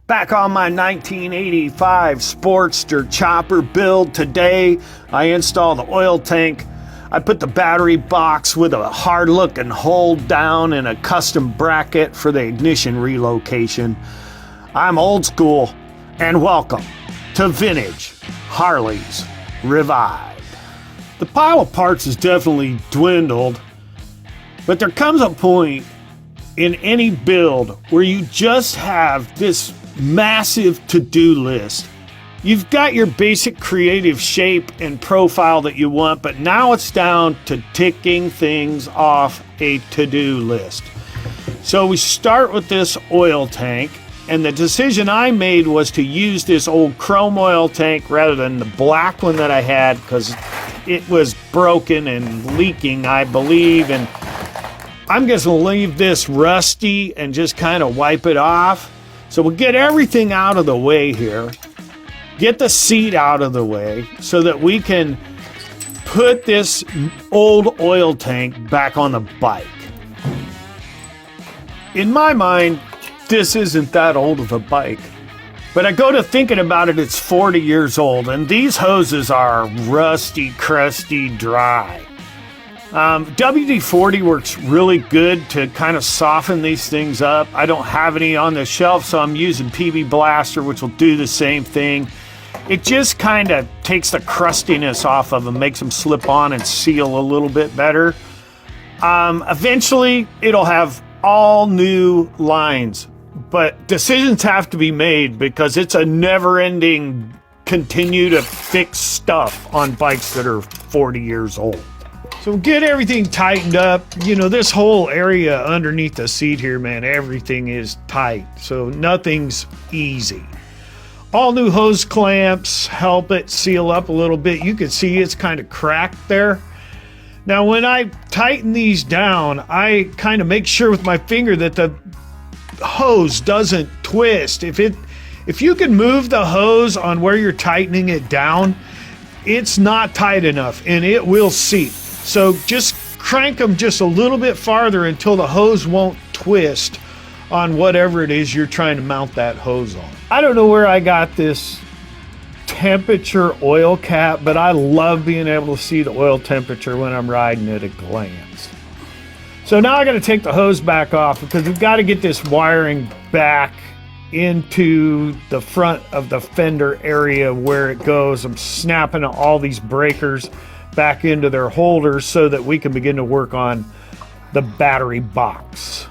Back on my 1985 Sportster Chopper Build today, I installed the oil tank. I put the battery box with a hard looking hold down and a custom bracket for the ignition relocation. I'm old school, and welcome to Vintage Harleys Revived. The pile of parts has definitely dwindled, but there comes a point in any build where you just have this massive to-do list. You've got your basic creative shape and profile that you want, but now it's down to ticking things off a to-do list. So we start with this oil tank, and the decision I made was to use this old chrome oil tank rather than the black one that I had because it was broken and leaking, I believe, and I'm just gonna leave this rusty and just kind of wipe it off. So we'll get everything out of the way here, get the seat out of the way so that we can put this old oil tank back on the bike. In my mind, this isn't that old of a bike, but I go to thinking about it, it's 40 years old, and these hoses are rusty, crusty, dry. WD-40 works really good to kind of soften these things up. I don't have any on the shelf, so I'm using PB Blaster, which will do the same thing. It just kind of takes the crustiness off of them, makes them slip on and seal a little bit better. Eventually, it'll have all new lines, but decisions have to be made because it's a never-ending continue to fix stuff on bikes that are 40 years old. So get everything tightened up. You know, this whole area underneath the seat here, man, everything is tight. So nothing's easy. All new hose clamps help it seal up a little bit. You can see it's kind of cracked there. Now, when I tighten these down, I kind of make sure with my finger that the hose doesn't twist. If you can move the hose on where you're tightening it down, it's not tight enough and it will seep. So just crank them just a little bit farther until the hose won't twist on whatever it is you're trying to mount that hose on. I don't know where I got this temperature oil cap, but I love being able to see the oil temperature when I'm riding at a glance. So now I got to take the hose back off because we've got to get this wiring back into the front of the fender area where it goes. I'm snapping all these breakers back into their holders so that we can begin to work on the battery box.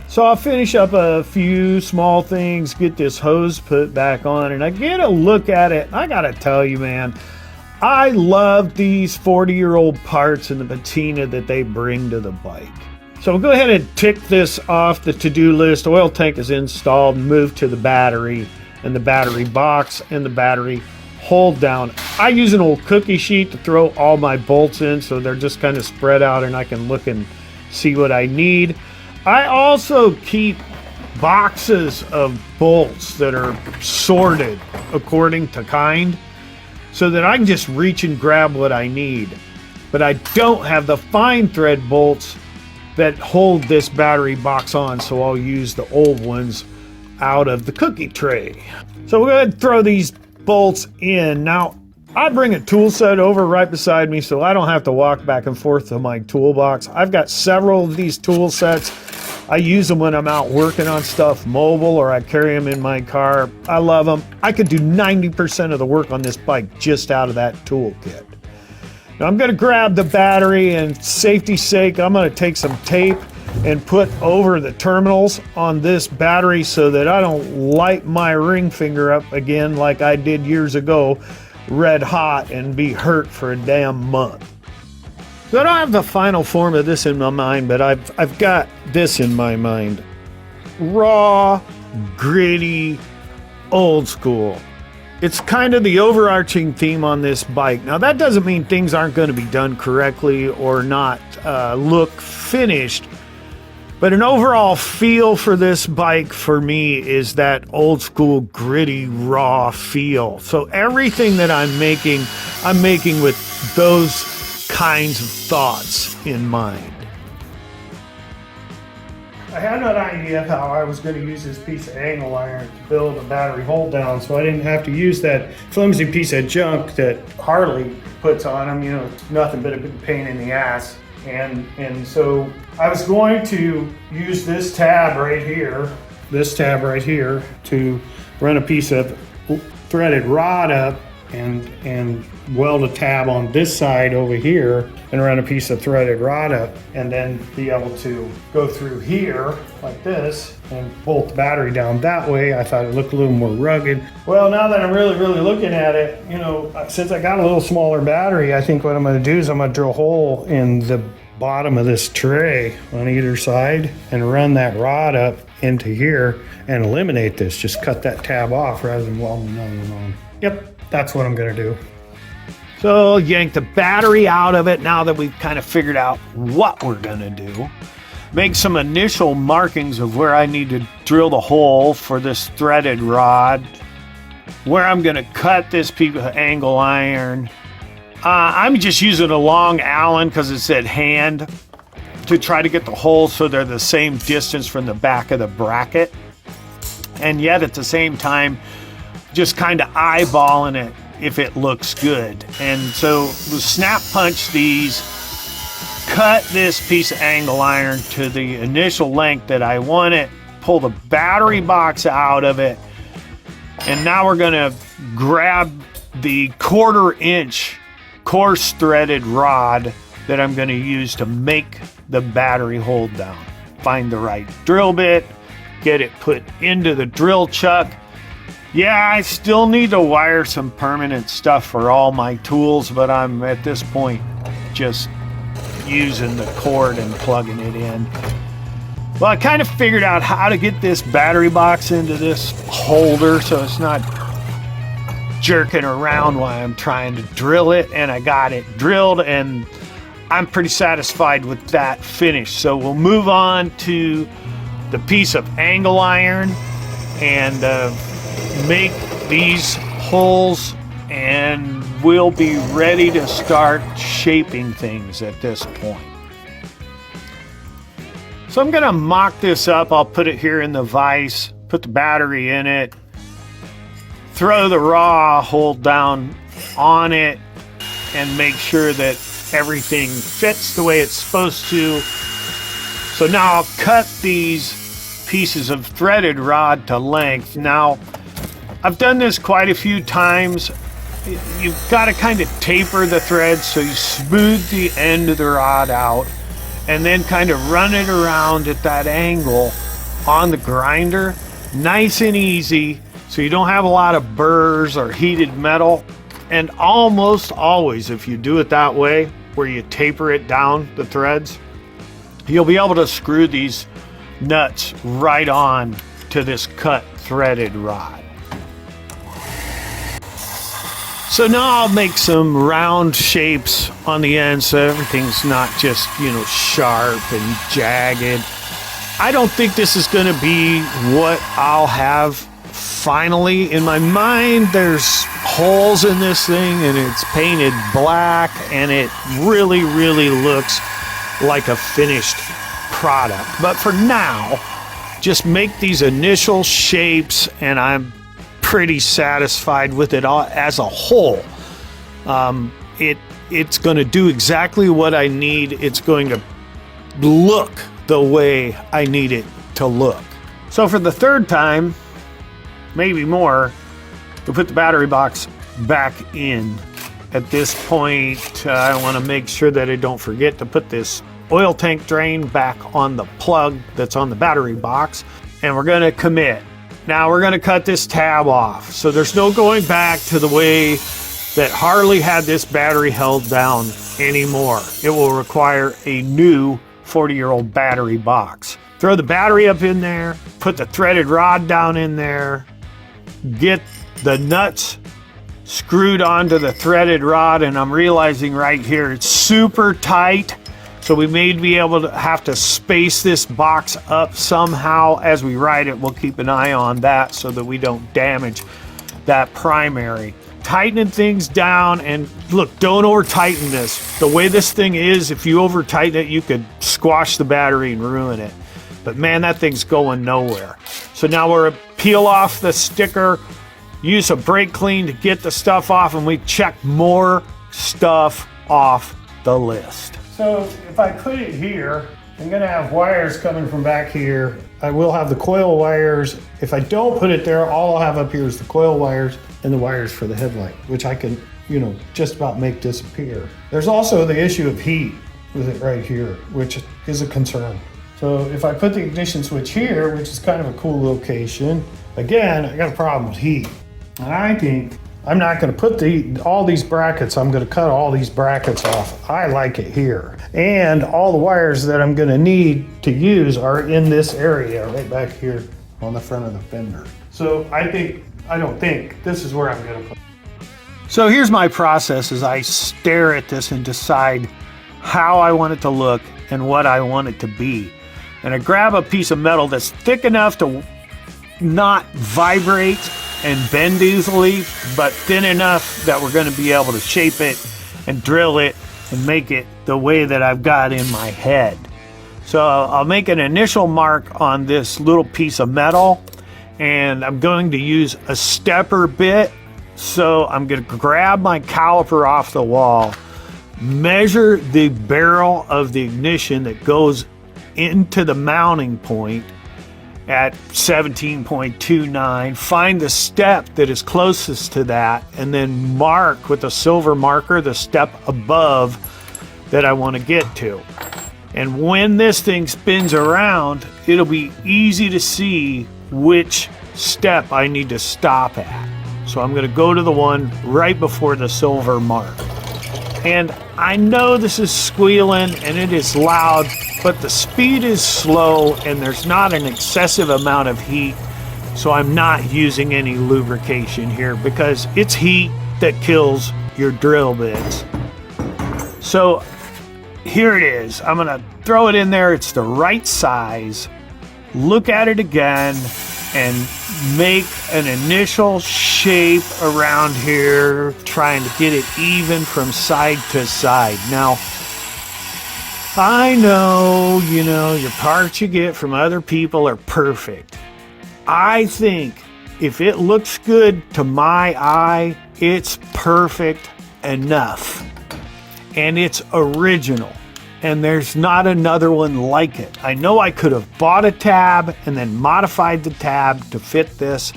So I'll finish up a few small things, get this hose put back on, and I get a look at it. I gotta tell you, man, I love these 40-year-old parts and the patina that they bring to the bike. So we'll go ahead and tick this off the to-do list. Oil tank is installed, move to the battery and the battery box and the battery hold down. I use an old cookie sheet to throw all my bolts in so they're just kind of spread out and I can look and see what I need. I also keep boxes of bolts that are sorted according to kind so that I can just reach and grab what I need. But I don't have the fine thread bolts that hold this battery box on, so I'll use the old ones out of the cookie tray. So we're going to throw these bolts in. Now, I bring a tool set over right beside me so I don't have to walk back and forth to my toolbox. I've got several of these tool sets. I use them when I'm out working on stuff mobile or I carry them in my car. I love them. I could do 90% of the work on this bike just out of that toolkit. Now I'm going to grab the battery and safety's sake, I'm going to take some tape and put over the terminals on this battery so that I don't light my ring finger up again like I did years ago, red hot, and be hurt for a damn month. So I don't have the final form of this in my mind, but I've got this in my mind. Raw, gritty, old school. It's kind of the overarching theme on this bike. Now that doesn't mean things aren't going to be done correctly or not look finished, but an overall feel for this bike for me is that old school, gritty, raw feel. So everything that I'm making with those kinds of thoughts in mind. I had an idea of how I was going to use this piece of angle iron to build a battery hold down, so I didn't have to use that flimsy piece of junk that Harley puts on them. You know, it's nothing but a big pain in the ass. And so I was going to use this tab right here, to run a piece of threaded rod up and weld a tab on this side over here and run a piece of threaded rod up, and then be able to go through here like this and bolt the battery down that way. I thought it looked a little more rugged. Well, now that I'm really looking at it, you know, since I got a little smaller battery, I think what I'm going to do is I'm going to drill a hole in the bottom of this tray on either side and run that rod up into here and eliminate this. Just cut that tab off rather than welding another one on. Yep. That's what I'm gonna do. So yank the battery out of it now that we've kind of figured out what we're gonna do. Make some initial markings of where I need to drill the hole for this threaded rod, where I'm gonna cut this piece of angle iron. I'm just using a long Allen because it said hand to try to get the holes so they're the same distance from the back of the bracket. And yet at the same time, just kind of eyeballing it if it looks good. And so we'll snap punch these, cut this piece of angle iron to the initial length that I want it, pull the battery box out of it, and now we're gonna grab the 1/4 inch coarse threaded rod that I'm gonna use to make the battery hold down. Find the right drill bit, get it put into the drill chuck. Yeah, I still need to wire some permanent stuff for all my tools, but I'm at this point just using the cord and plugging it in. Well, I kind of figured out how to get this battery box into this holder so it's not jerking around while I'm trying to drill it, and I got it drilled, and I'm pretty satisfied with that finish. So we'll move on to the piece of angle iron and make these holes, and we'll be ready to start shaping things at this point. So I'm gonna mock this up. I'll put it here in the vise, put the battery in it, throw the raw hold down on it, and make sure that everything fits the way it's supposed to. So now I'll cut these pieces of threaded rod to length. Now, I've done this quite a few times. You've got to kind of taper the threads so you smooth the end of the rod out, and then kind of run it around at that angle on the grinder, nice and easy, so you don't have a lot of burrs or heated metal. And almost always, if you do it that way, where you taper it down the threads, you'll be able to screw these nuts right on to this cut threaded rod. So now I'll make some round shapes on the end so everything's not just, you know, sharp and jagged. I don't think this is going to be what I'll have finally. In my mind, there's holes in this thing and it's painted black and it really looks like a finished product. But for now, just make these initial shapes and I'm pretty satisfied with it all as a whole. It's going to do exactly what I need. It's going to look the way I need it to look. So for the third time, maybe more, we'll put the battery box back in. At this point, I want to make sure that I don't forget to put this oil tank drain back on the plug that's on the battery box, and we're going to commit. Now we're going to cut this tab off. So there's no going back to the way that Harley had this battery held down anymore. It will require a new 40-year-old battery box. Throw the battery up in there, put the threaded rod down in there, get the nuts screwed onto the threaded rod, and I'm realizing right here it's super tight. So we may be able to have to space this box up somehow as we ride it. We'll keep an eye on that so that we don't damage that primary. Tightening things down, and look, don't over tighten this. The way this thing is, if you over tighten it, you could squash the battery and ruin it. But man, that thing's going nowhere. So now we're peel off the sticker, use a brake clean to get the stuff off, and we check more stuff off the list. So if I put it here, I'm gonna have wires coming from back here. I will have the coil wires. If I don't put it there, all I'll have up here is the coil wires and the wires for the headlight, which I can, you know, just about make disappear. There's also the issue of heat with it right here, which is a concern. So if I put the ignition switch here, which is kind of a cool location, again, I got a problem with heat. And I think I'm not gonna put all these brackets, I'm gonna cut all these brackets off. I like it here. And all the wires that I'm gonna need to use are in this area, right back here on the front of the fender. So this is where I'm gonna put it. So here's my process as I stare at this and decide how I want it to look and what I want it to be. And I grab a piece of metal that's thick enough to not vibrate and bend easily, but thin enough that we're going to be able to shape it and drill it and make it the way that I've got in my head. So I'll make an initial mark on this little piece of metal, and I'm going to use a stepper bit. So I'm going to grab my caliper off the wall, measure the barrel of the ignition that goes into the mounting point at 17.29, find the step that is closest to that, and then mark with a silver marker the step above that I want to get to. And when this thing spins around, it'll be easy to see which step I need to stop at. So I'm going to go to the one right before the silver mark. And I know this is squealing and it is loud, but the speed is slow and there's not an excessive amount of heat. So I'm not using any lubrication here because it's heat that kills your drill bits. So here it is. I'm going to throw it in there. It's the right size. Look at it again and make an initial shape around here, trying to get it even from side to side. Now, I know, your parts you get from other people are perfect. I think if it looks good to my eye, it's perfect enough. And it's original. And there's not another one like it. I know I could have bought a tab and then modified the tab to fit this,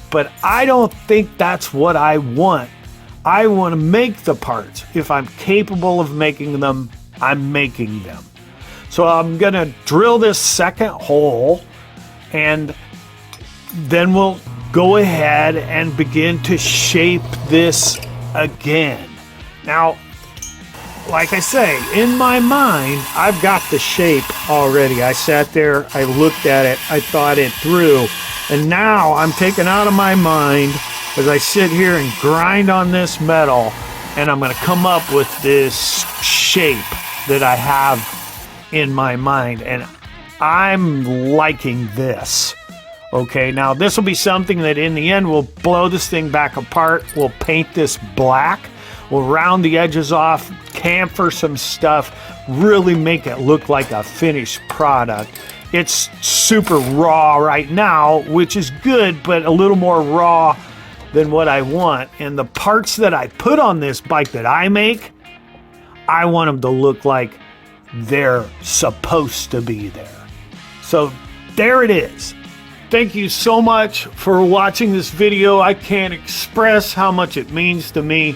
but I don't think that's what I want. I want to make the parts. If I'm capable of making them, I'm making them. So I'm going to drill this second hole, and then we'll go ahead and begin to shape this again. Now, like I say, in my mind, I've got the shape already. I sat there, I looked at it, I thought it through, and now I'm taken out of my mind as I sit here and grind on this metal, and I'm going to come up with this shape that I have in my mind, and I'm liking this. Okay, now this will be something that in the end we'll blow this thing back apart, we'll paint this black, we'll round the edges off, camphor some stuff, really make it look like a finished product. It's super raw right now, which is good, but a little more raw than what I want. And the parts that I put on this bike that I make, I want them to look like they're supposed to be there. So there it is. Thank you so much for watching this video. I can't express how much it means to me.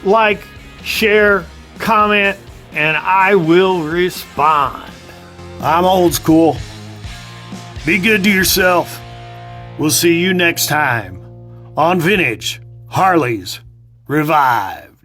Like, share, comment, and I will respond. I'm old school. Be good to yourself. We'll see you next time on Vintage Harleys Revive.